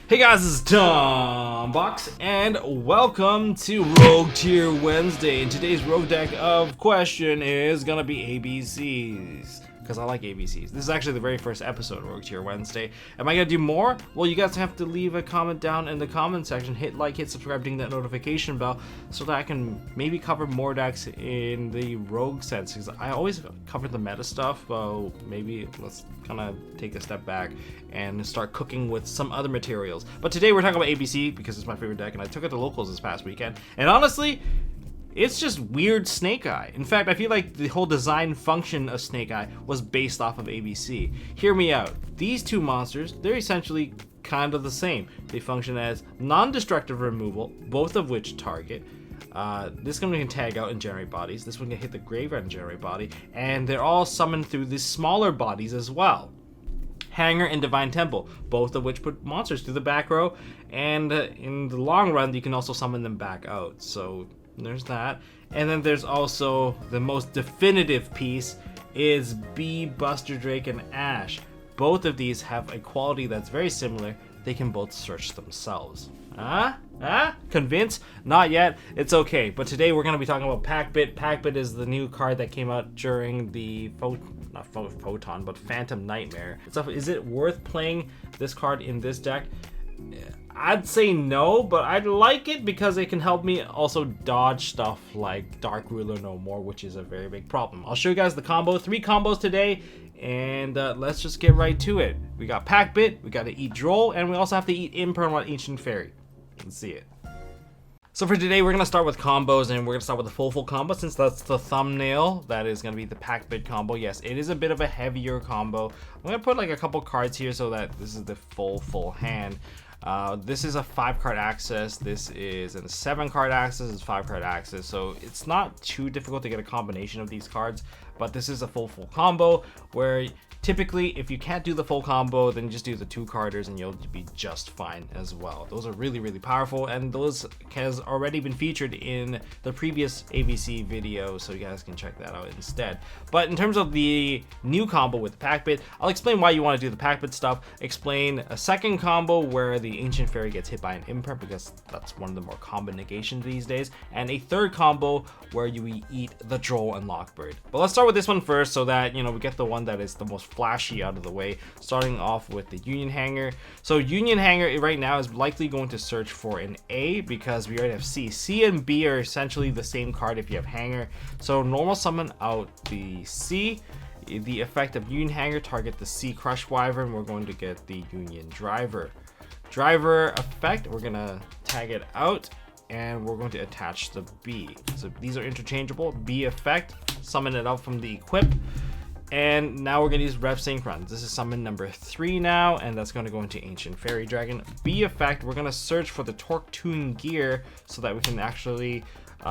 Hey guys, this is Tom Box, and welcome to Rogue Tier Wednesday. And today's Rogue deck of question is gonna be ABCs, because I like ABCs. This is actually the very first episode of Rogue Tier Wednesday. Am I gonna do more? Well, you guys have to leave a comment down in the comment section. Hit like, hit subscribe, ding that notification bell, so that I can maybe cover more decks in the Rogue sense, because I always cover the meta stuff. Well, maybe let's kind of take a step back and start cooking with some other materials. But today we're talking about ABC because it's my favorite deck, and I took it to locals this past weekend. And honestly, it's just weird Snake Eye. In fact, I feel like the whole design function of Snake Eye was based off of ABC. Hear me out. These two monsters, they're essentially kind of the same. They function as non-destructive removal, both of which target. This one can tag out and generate bodies. This one can hit the graveyard and generate body. And they're all summoned through these smaller bodies as well. Hanger and Divine Temple, both of which put monsters through the back row. And in the long run, you can also summon them back out. So there's that. And then there's also the most definitive piece is B, Buster Drake, and Ash. Both of these have a quality that's very similar. They can both search themselves. Convinced? Not yet. It's okay. But today we're going to be talking about Packbit. Packbit is the new card that came out during the Phantom Nightmare. Is it worth playing this card in this deck? I'd say no, but I'd like it because it can help me also dodge stuff like Dark Ruler No More, which is a very big problem. I'll show you guys the combo. 3 combos today, and let's just get right to it. We got Packbit, we got to eat Droll, and we also have to eat Impermanent Ancient Fairy. Let's see it. So for today, we're going to start with combos, and we're going to start with the full combo since that's the thumbnail. That is going to be the Packbit combo. Yes, it is a bit of a heavier combo. I'm going to put like a couple cards here so that this is the full hand. This is a 5-card access. This is a 7-card access. It's 5-card access. So it's not too difficult to get a combination of these cards, but this is a full combo where typically, if you can't do the full combo, then just do the 2-carders and you'll be just fine as well. Those are really powerful, and those has already been featured in the previous ABC video, so you guys can check that out instead. But in terms of the new combo with the Packbit, I'll explain why you want to do the Packbit stuff, explain a second combo where the Ancient Fairy gets hit by an Imperm, because that's one of the more common negations these days, and a third combo where you eat the Droll and Lockbird. But let's start with this one first so that, you know, we get the one that is the most flashy out of the way, starting off with the Union Hanger. So Union Hanger right now is likely going to search for an A because we already have C. C and B are essentially the same card if you have Hanger. So normal summon out the C. The effect of Union Hanger, target the C Crush Wyvern. We're going to get the Union Driver. Driver effect, we're gonna tag it out and we're going to attach the B. So these are interchangeable. B effect, summon it out from the equip. And now we're going to use Rev Synchron. This is summon number 3 now, and that's going to go into Ancient Fairy Dragon. B effect, we're going to search for the Torque Tune gear so that we can actually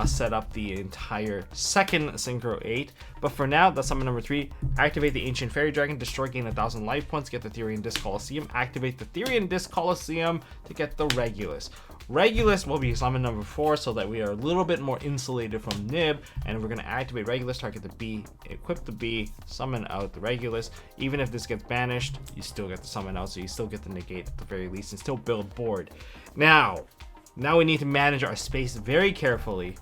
set up the entire second Synchro 8. But for now, that's summon number 3. Activate the Ancient Fairy Dragon, destroy, gain 1,000 life points, get the Therian Disc Colosseum. Activate the Therian Disc Colosseum to get the Regulus. Regulus will be summon number 4 so that we are a little bit more insulated from Nib, and we're going to activate Regulus, target the B, equip the B, summon out the Regulus. Even if this gets banished, you still get the summon out, so you still get the negate at the very least and still build board. Now we need to manage our space very carefully.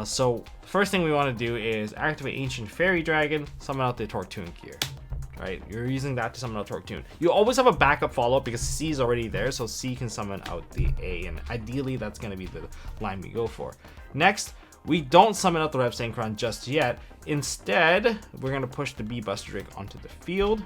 So first thing we want to do is activate Ancient Fairy Dragon, summon out the Torque Tune gear. Right, you're using that to summon out Torque Tune. You always have a backup follow-up because C is already there, so C can summon out the A, and ideally that's going to be the line we go for. Next, we don't summon out the Rev Synchron just yet. Instead, we're going to push the B Buster Drake onto the field,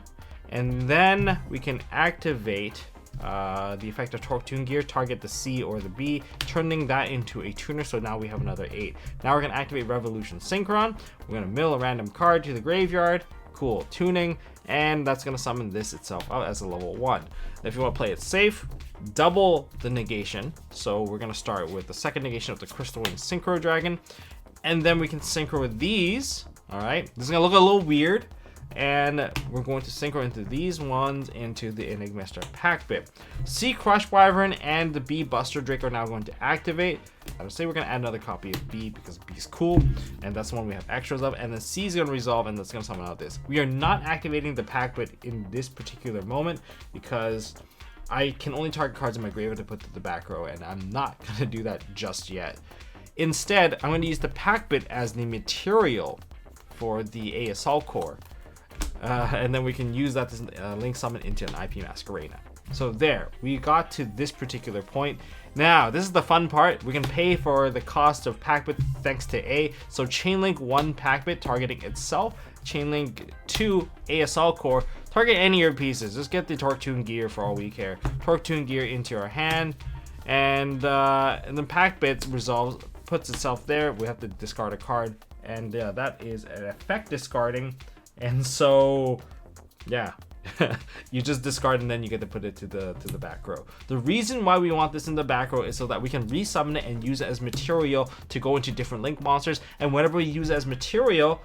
and then we can activate the effect of Torque Tune gear, target the C or the B, turning that into a tuner, so now we have another 8. Now we're going to activate Revolution Synchron. We're going to mill a random card to the graveyard. Cool, tuning, and that's going to summon this itself out as a level 1. If you want to play it safe, double the negation. So we're going to start with the second negation of the Crystal Wing Synchro Dragon, and then we can synchro with these. All right, this is going to look a little weird, and we're going to synchro into these ones into the Enigmaster Packbit. C Crush Wyvern and the B Buster Drake are now going to activate. I would say we're going to add another copy of B because B is cool, and that's the one we have extras of. And then C is going to resolve, and that's going to summon out this. We are not activating the Packbit in this particular moment because I can only target cards in my graveyard to put to the back row, and I'm not going to do that just yet. Instead, I'm going to use the Packbit as the material for the A Assault Core. And then we can use that to link summon into an IP Masquerena. So there, we got to this particular point. Now, this is the fun part. We can pay for the cost of Packbit thanks to A. So Chainlink 1 Packbit targeting itself. Chainlink 2 A Assault Core, target any of your pieces. Just get the Torque Tune gear for all we care. Torque Tune gear into our hand. And then Packbit puts itself there. We have to discard a card. And that is an effect discarding. And so, yeah. You just discard and then you get to put it to the back row. The reason why we want this in the back row is so that we can resummon it and use it as material to go into different link monsters. And whenever we use it as material,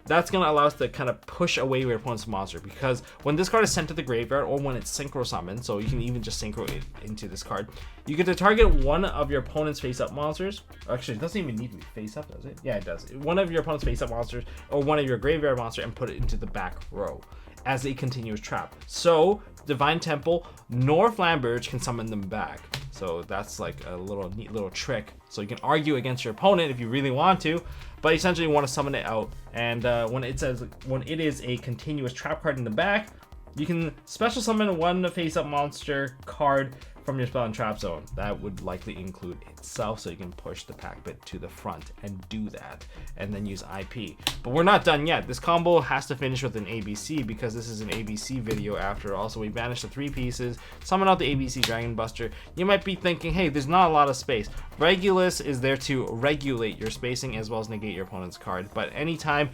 that's going to allow us to kind of push away your opponent's monster, because when this card is sent to the graveyard or when it's synchro summoned, so you can even just synchro it into this card, you get to target one of your opponent's face-up monsters. Actually, it doesn't even need to be face-up, does it? Yeah, it does. One of your opponent's face-up monsters or one of your graveyard monster and put it into the back row as a continuous trap. So Divine Temple nor Flamberge can summon them back. So that's like a neat little trick. So you can argue against your opponent if you really want to, but essentially you want to summon it out. And when it is a continuous trap card in the back, you can special summon one face-up monster card from your spell and trap zone. That would likely include itself, so you can push the Packbit to the front and do that, and then use IP. But we're not done yet. This combo has to finish with an ABC, because this is an ABC video after all. So we banished the 3 pieces, summon out the ABC Dragon Buster. You might be thinking, hey, there's not a lot of space. Regulus is there to regulate your spacing as well as negate your opponent's card. But anytime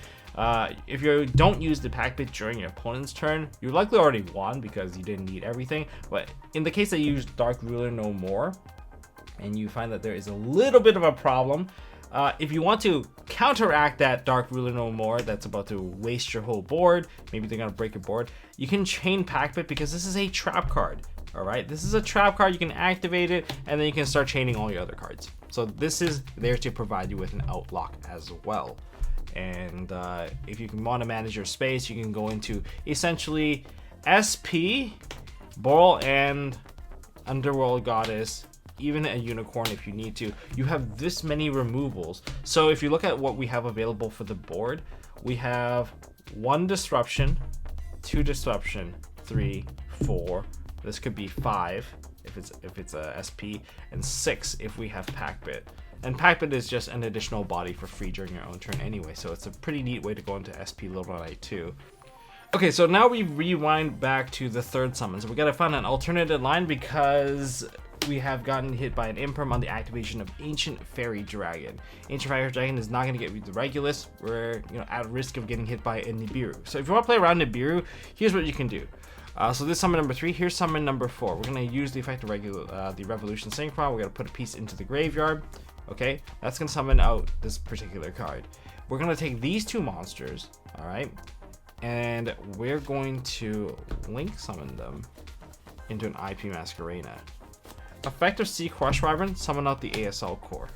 if you don't use the Packbit during your opponent's turn, you likely already won because you didn't need everything. But in the case that you use Dark Ruler no more, and you find that there is a little bit of a problem, if you want to counteract that Dark Ruler no more that's about to waste your whole board, maybe they're gonna break your board, you can chain Packbit, because this is a trap card. All right, this is a trap card. You can activate it, and then you can start chaining all your other cards. So this is there to provide you with an outlock as well. And if you want to manage your space, you can go into essentially SP, Droll, and Underworld Goddess, even a Unicorn if you need to. You have this many removals. So if you look at what we have available for the board, we have 1 Disruption, 2 Disruption, 3, 4. This could be 5 if it's a SP, and 6 if we have Packbit. And Packbit is just an additional body for free during your own turn anyway, so it's a pretty neat way to go into SP Little Knight 2. Okay, so now we rewind back to the 3rd summon. So we gotta find an alternative line, because we have gotten hit by an imperm on the activation of Ancient Fairy Dragon. Ancient Fairy Dragon is not gonna get rid of the Regulus. We're at risk of getting hit by a Nibiru. So if you want to play around Nibiru, here's what you can do. So this summon number 3, here's summon number 4. We're gonna use the effect of the Revolution Synchron. We're gonna put a piece into the graveyard. Okay, that's gonna summon out this particular card. We're gonna take these 2 monsters, all right, and we're going to link summon them into an IP Masquerena. Effect of Sea Crush Wyvern, summon out the ASL core.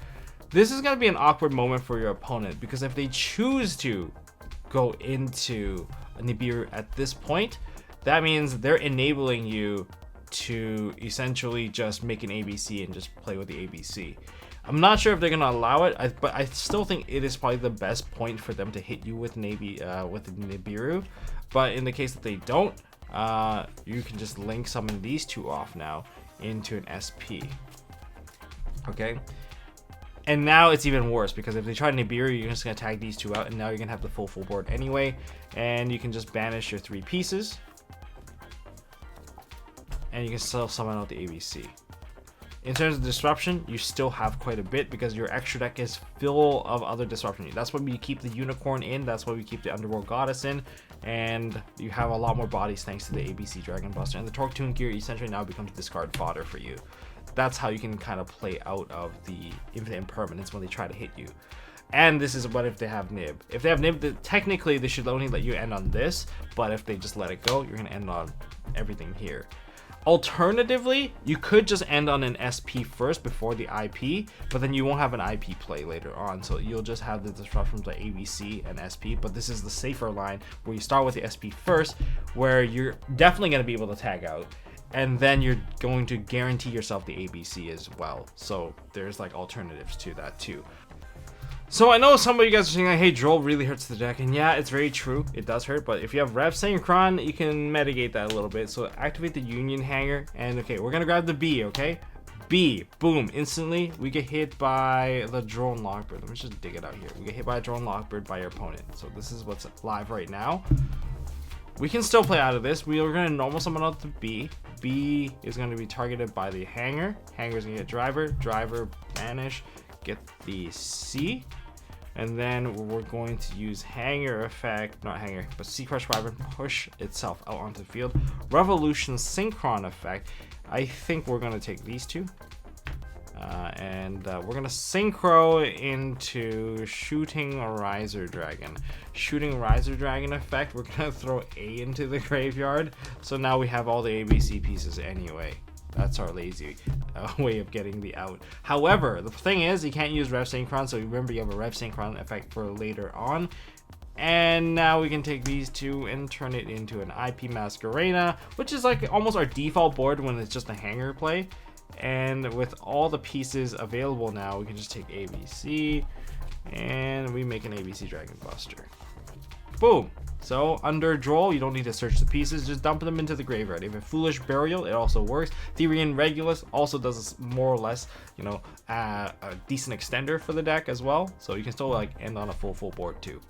This is gonna be an awkward moment for your opponent, because if they choose to go into a Nibiru at this point, that means they're enabling you to essentially just make an ABC and just play with the ABC. I'm not sure if they're gonna allow it, but I still think it is probably the best point for them to hit you with Nibiru. But in the case that they don't, you can just link summon these 2 off now into an SP. Okay, and now it's even worse, because if they try Nibiru, you're just gonna tag these 2 out, and now you're gonna have the full board anyway, and you can just banish your 3 pieces, and you can still summon out the ABC. In terms of disruption, you still have quite a bit, because your extra deck is full of other disruption. That's why we keep the Unicorn in, that's why we keep the Underworld Goddess in, and you have a lot more bodies thanks to the ABC Dragon Buster. And the Torque Tune gear essentially now becomes discard fodder for you. That's how you can kind of play out of the infinite impermanence when they try to hit you. And this is what if they have Nib. If they have Nib, technically they should only let you end on this, but if they just let it go, you're gonna end on everything here. Alternatively, you could just end on an SP first before the IP, but then you won't have an IP play later on, so you'll just have the disruption to ABC and SP. But this is the safer line, where you start with the SP first, where you're definitely going to be able to tag out, and then you're going to guarantee yourself the ABC as well. So there's like alternatives to that too. So I know some of you guys are saying, like, hey, Droll really hurts the deck, and yeah, it's very true, it does hurt, but if you have Rev Synchron, you can mitigate that a little bit. So activate the Union Hanger, and okay, we're gonna grab the B, okay? B, boom, instantly, we get hit by the Drone Lockbird. Let me just dig it out here. We get hit by a Drone Lockbird by your opponent. So this is what's live right now. We can still play out of this. We are gonna normal summon out the B. B is gonna be targeted by the Hanger. Hanger is gonna get Driver, Driver, banish, get the C, and then we're going to use Hanger effect, not Hanger, but C Crush Wyvern, push itself out onto the field. Revolution Synchron effect. I think we're gonna take these two, and we're gonna synchro into Shooting Riser Dragon. Shooting Riser Dragon effect. We're gonna throw A into the graveyard, so now we have all the ABC pieces anyway. That's our lazy way of getting the out. However, the thing is, you can't use Rev Synchron, so remember you have a Rev Synchron effect for later on. And now we can take these two and turn it into an IP Masquerena, which is like almost our default board when it's just a hanger play. And with all the pieces available now, we can just take ABC, and we make an ABC Dragon Buster. Boom! So under Droll, you don't need to search the pieces, just dump them into the graveyard. If you have Foolish Burial, it also works. Therian Regulus also does more or less, you know, a decent extender for the deck as well. So you can still like end on a full board too.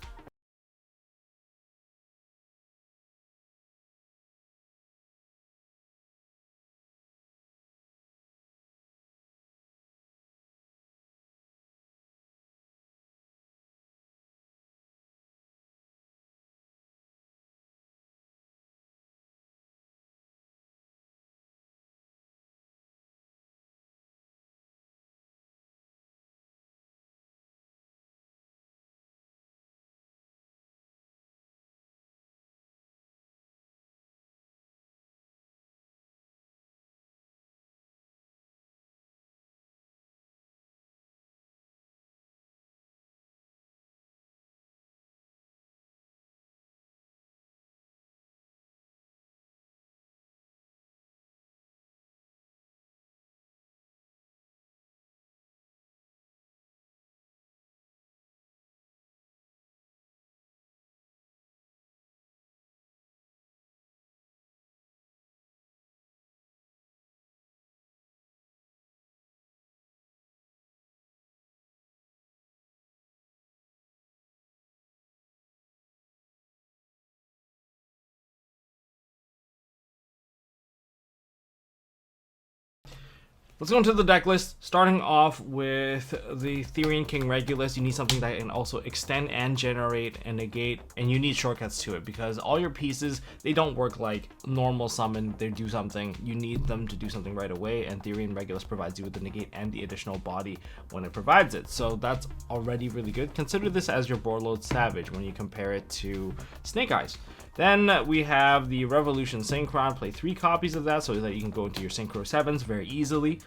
Let's go into the deck list, starting off with the Therian King Regulus. You need something that can also extend and generate and negate, and you need shortcuts to it because all your pieces, they don't work like normal summon. They do something, you need them to do something right away, and Therian Regulus provides you with the negate and the additional body when it provides it. So that's already really good. Consider this as your board load Savage when you compare it to Snake Eyes. Then we have the Revolution Synchron. Play 3 copies of that so that you can go into your Synchro 7s very easily.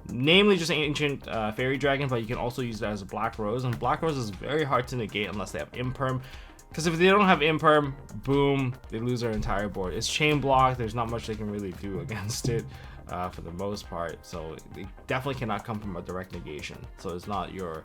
Namely just Ancient Fairy Dragon, but you can also use that as a Black Rose. And Black Rose is very hard to negate unless they have Imperm. Because if they don't have Imperm, boom, they lose their entire board. It's chain block. There's not much they can really do against it for the most part. So they definitely cannot come from a direct negation. So it's not your...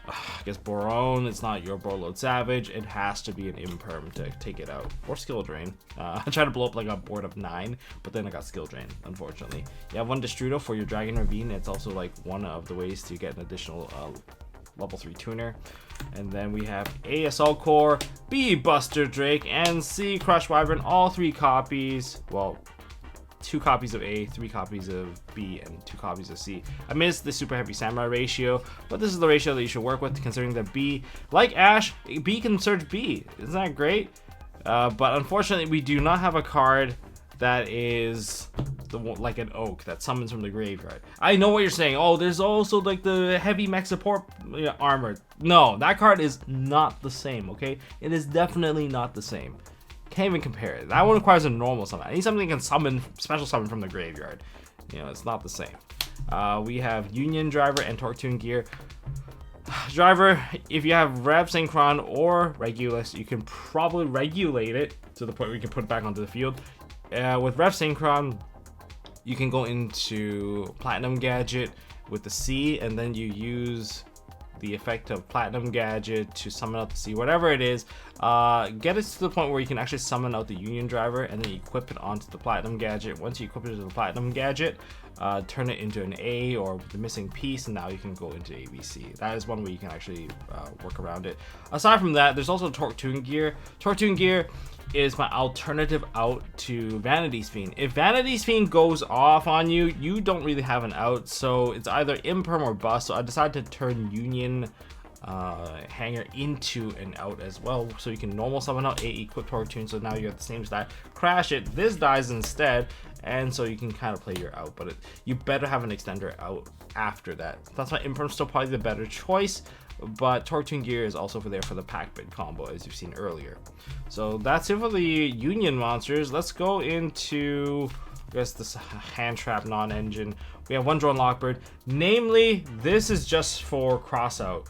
I guess Boron, it's not your board load Savage. It has to be an Imperm to take it out. Or Skill Drain. I tried to blow up like a board of 9, but then I got Skill Drain, unfortunately. You have one Destrudo for your Dragon Ravine. It's also like one of the ways to get an additional level 3 tuner. And then we have A Assault Core, B Buster Drake, and C Crush Wyvern. All 3 copies. Well, 2 copies of A, 3 copies of B, and 2 copies of C. I missed the Super Heavy Samurai ratio, but this is the ratio that you should work with, considering that B, like Ash, B can search B. Isn't that great? But unfortunately, we do not have a card that is like an Oak that summons from the graveyard. I know what you're saying. Oh, there's also like the heavy mech support armor. No, that card is not the same, okay? It is definitely not the same. Can't even compare it. That one requires a normal summon. I need something that can summon, special summon from the graveyard. You know, it's not the same. We have Union Driver and Torque Tune Gear. Driver, if you have Rev Synchron or Regulus, you can probably regulate it to the point where you can put it back onto the field. With Rev Synchron, you can go into Platinum Gadget with the C, and then you use the effect of Platinum Gadget to summon out the C, whatever it is. Get it to the point where you can actually summon out the Union driver and then equip it onto the Platinum Gadget. Once you equip it to the Platinum Gadget, turn it into an A or the missing piece, and now you can go into ABC. That is one way you can actually work around it. Aside from that, there's also Torque Tune Gear. Torque Tune Gear is my alternative out to Vanity's Fiend. If Vanity's Fiend goes off on you, you don't really have an out, so it's either imperm or bust. So I decided to turn Union Hanger into an out as well, so you can normal summon out A, equip Torque Tune, so now you have the same stat, crash it, this dies instead, and so you can kind of play your out, but you better have an extender out after that. That's why imperm's still probably the better choice, but Torque Tune Gear is also there for the Packbit combo, as you've seen earlier. So that's it for the Union monsters. Let's go into, I guess, this hand trap non-engine. We have one Drone Lockbird. Namely, this is just for cross out.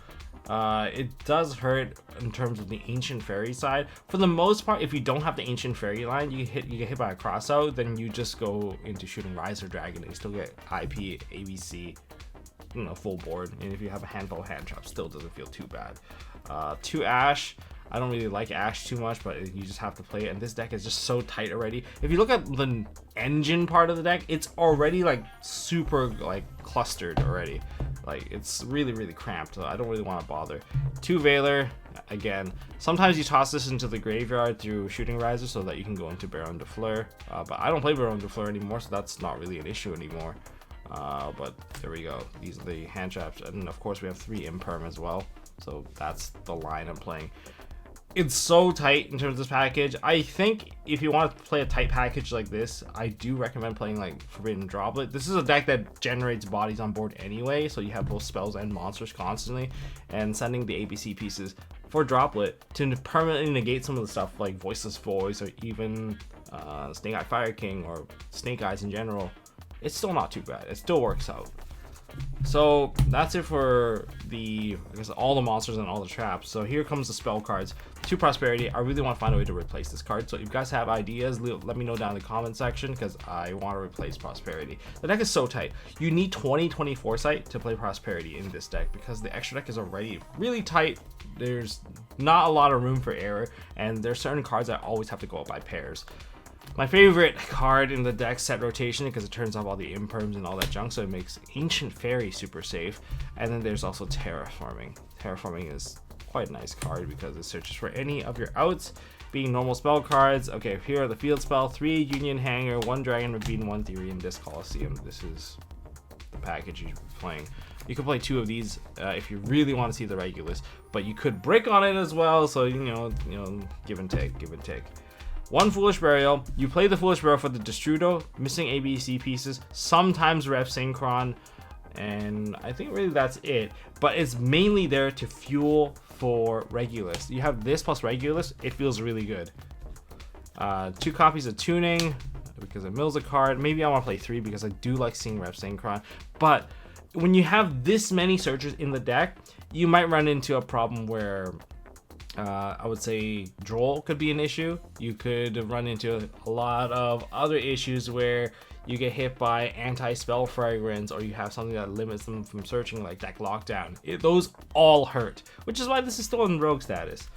It does hurt in terms of the Ancient Fairy side. For the most part, if you don't have the Ancient Fairy line, you get hit by a cross out, then you just go into shooting Riser Dragon and you still get IP, ABC, you know, full board. And if you have a handful of hand traps, still doesn't feel too bad. 2 Ash. I don't really like Ash too much, but you just have to play it. And this deck is just so tight already. If you look at the engine part of the deck, it's already like super like clustered already. Like it's really, really cramped. So I don't really want to bother. 2 Veiler. Again, sometimes you toss this into the graveyard through Shooting Riser so that you can go into Baron de Fleur. But I don't play Baron de Fleur anymore, so that's not really an issue anymore. But there we go. These are the hand traps. And of course we have 3 Imperm as well. So that's the line I'm playing. It's so tight in terms of this package. I think if you want to play a tight package like this, I do recommend playing like Forbidden Droplet. This is a deck that generates bodies on board anyway, so you have both spells and monsters constantly, and sending the ABC pieces for Droplet to permanently negate some of the stuff like Voiceless Voice or even Snake Eye Fire King or Snake Eyes in general. It's still not too bad. It still works out. So that's it for the, I guess, all the monsters and all the traps. So here comes the spell cards. 2 Prosperity. I really want to find a way to replace this card. So if you guys have ideas, let me know down in the comment section, because I want to replace Prosperity. The deck is so tight. You need 20/20 Foresight to play Prosperity in this deck, because the extra deck is already really tight. There's not a lot of room for error, and there's certain cards that always have to go up by pairs. My favorite card in the deck, Set Rotation, because it turns off all the imperms and all that junk, so it makes Ancient Fairy super safe. And then there's also Terraforming. Terraforming is quite a nice card because it searches for any of your outs, being normal spell cards. Okay, here are the field spell: 3 Union Hanger, 1 Dragon Ravine, 1 Theory, and this Colosseum. This is the package you're playing. You could play 2 of these if you really want to see the Regulus, but you could brick on it as well, so you know, give and take, give and take. 1 Foolish Burial. You play the Foolish Burial for the Destrudo, missing ABC pieces, sometimes ref Synchron, and I think really that's it. But it's mainly there to fuel for Regulus. You have this plus Regulus, it feels really good. 2 copies of Tuning, because it mills a card. Maybe I want to play 3 because I do like seeing ref Synchron. But when you have this many searchers in the deck, you might run into a problem where I would say Droll could be an issue. You could run into a lot of other issues where you get hit by anti-spell fragrance, or you have something that limits them from searching, like deck lockdown. Those all hurt, which is why this is still in rogue status.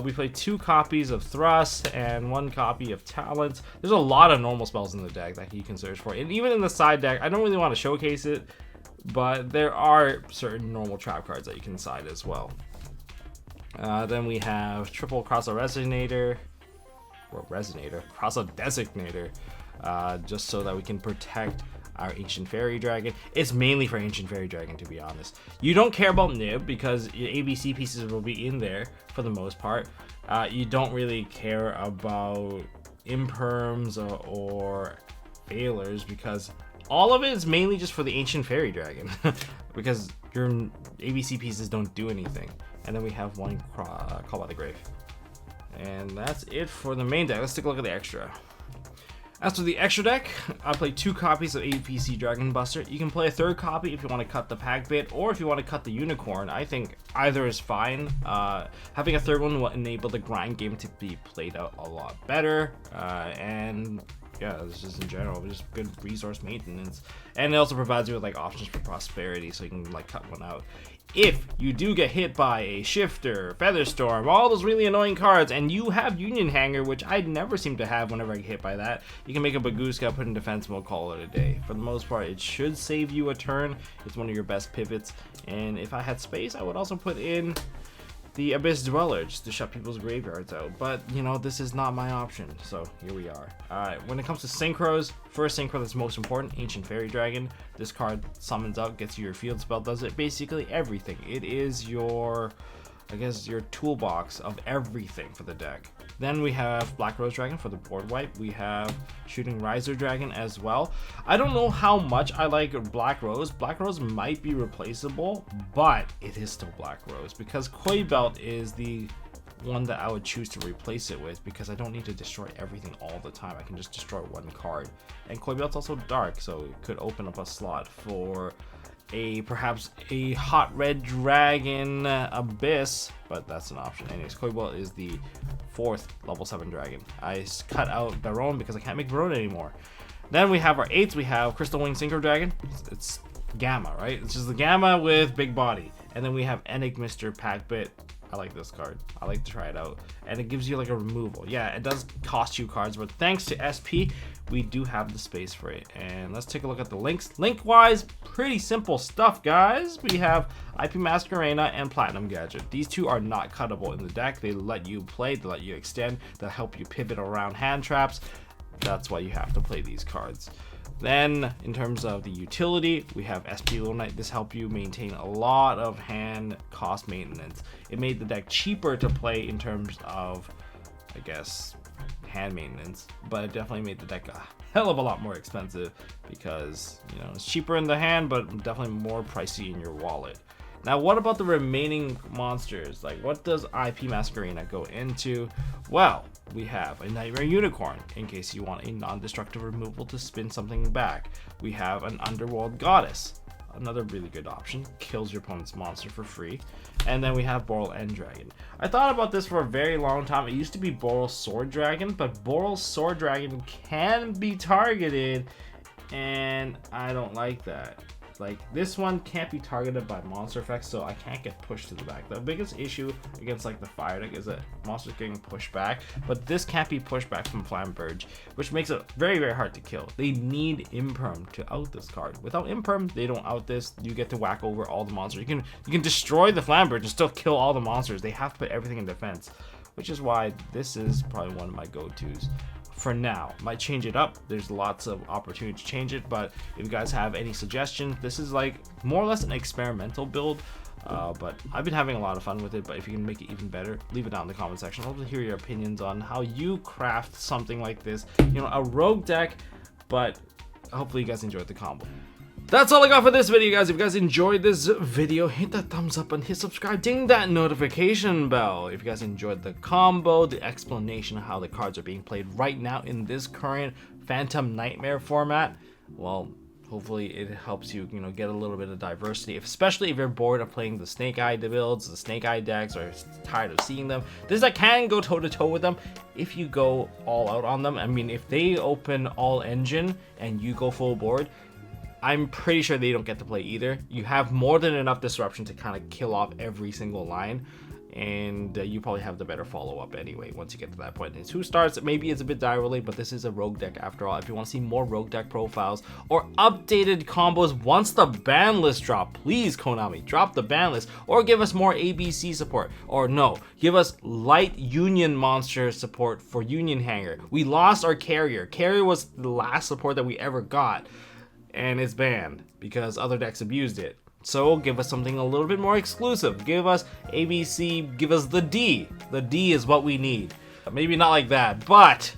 We play 2 copies of Thrust and 1 copy of Talent. There's a lot of normal spells in the deck that you can search for, and even in the side deck, I don't really want to showcase it, but there are certain normal trap cards that you can side as well. Then we have triple Crosso Resonator, or Crosso Designator, just so that we can protect our Ancient Fairy Dragon. It's mainly for Ancient Fairy Dragon, to be honest. You don't care about Nib because your ABC pieces will be in there for the most part. You don't really care about Imperms or Failures because all of it is mainly just for the Ancient Fairy Dragon because your ABC pieces don't do anything. And then we have 1 Call by the Grave. And that's it for the main deck. Let's take a look at the extra. As for the extra deck, I play 2 copies of APC Dragon Buster. You can play a 3rd copy if you want to cut the Packbit, or if you want to cut the Unicorn. I think either is fine. Having a 3rd one will enable the grind game to be played out a lot better. And yeah, it's just in general, just good resource maintenance. And it also provides you with like options for prosperity, so you can like cut one out. If you do get hit by a Shifter, Featherstorm, all those really annoying cards, and you have Union Hanger, which I never seem to have whenever I get hit by that, you can make a Bagooska, put in defense mode, call it a day. For the most part, it should save you a turn. It's one of your best pivots. And if I had space, I would also put in the Abyss Dweller just to shut people's graveyards out, but you know, this is not my option, so here we are. Alright, when it comes to synchros, first synchro that's most important, Ancient Fairy Dragon. This card summons out, gets you your field spell, does it basically everything. It is your, I guess, your toolbox of everything for the deck. Then we have Black Rose Dragon for the board wipe. We have Shooting Riser Dragon as well. I don't know how much I like Black Rose. Black Rose might be replaceable, but it is still Black Rose because Koi Belt is the one that I would choose to replace it with because I don't need to destroy everything all the time. I can just destroy one card. And Koi Belt's also dark, so it could open up a slot for perhaps a Hot Red Dragon Abyss, but that's an option. Anyways, Koi Belt is the 4th level 7 dragon. I cut out Baron because I can't make Baron anymore. Then we have our 8th, we have Crystal Wing Synchro Dragon. It's Gamma, right? It's just the Gamma with big body. And then we have Enigmaster Packbit. I like this card. I like to try it out. And it gives you like a removal. Yeah, it does cost you cards, but thanks to SP, we do have the space for it. And let's take a look at the links. Link-wise, pretty simple stuff, guys. We have IP Masquerena and Platinum Gadget. These two are not cuttable in the deck. They let you play, they let you extend, they'll help you pivot around hand traps. That's why you have to play these cards. Then, in terms of the utility, we have SP Little Knight. This helps you maintain a lot of hand cost maintenance. It made the deck cheaper to play in terms of, I guess, hand maintenance, but it definitely made the deck a hell of a lot more expensive because, you know, it's cheaper in the hand, but definitely more pricey in your wallet. Now, what about the remaining monsters? Like, what does IP Masquerena go into? Well, we have a Nightmare Unicorn, in case you want a non-destructive removal to spin something back. We have an Underworld Goddess, another really good option, kills your opponent's monster for free. And then we have Boral End Dragon. I thought about this for a very long time. It used to be Boral Sword Dragon, but Boral Sword Dragon can be targeted, and I don't like that. Like, this one can't be targeted by monster effects, so I can't get pushed to the back. The biggest issue against like the fire deck is that monsters getting pushed back, but this can't be pushed back from Flamberge, which makes it very, very hard to kill. They need Imperm to out this card. Without Imperm, they don't out this. You get to whack over all the monsters. You can destroy the Flamberge and still kill all the monsters. They have to put everything in defense, which is why this is probably one of my go-tos. For now, might change it up. There's lots of opportunity to change it, but if you guys have any suggestions, this is like more or less an experimental build, but I've been having a lot of fun with it. But if you can make it even better, leave it down in the comment section. I'd love to hear your opinions on how you craft something like this, you know, a rogue deck, but hopefully you guys enjoyed the combo. That's all I got for this video, guys. If you guys enjoyed this video, hit that thumbs up and hit subscribe. Ding that notification bell. If you guys enjoyed the combo, the explanation of how the cards are being played right now in this current Phantom Nightmare format, well, hopefully it helps you, you know, get a little bit of diversity, especially if you're bored of playing the Snake Eye builds, the Snake Eye decks, or tired of seeing them. This deck can go toe-to-toe with them if you go all out on them. I mean, if they open all engine and you go full board, I'm pretty sure they don't get to play either. You have more than enough disruption to kind of kill off every single line, and you probably have the better follow-up anyway once you get to that point. It's 2 stars, maybe it's a bit die-related, but this is a rogue deck after all. If you want to see more rogue deck profiles or updated combos once the ban list drop, please, Konami, drop the ban list, or give us more ABC support, or no, give us light Union monster support for Union Hanger. We lost our Carrier. Carrier was the last support that we ever got, and it's banned because other decks abused it. So give us something a little bit more exclusive. Give us ABC, give us the D. The D is what we need. Maybe not like that, but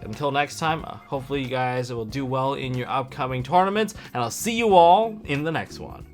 until next time, hopefully you guys will do well in your upcoming tournaments, and I'll see you all in the next one.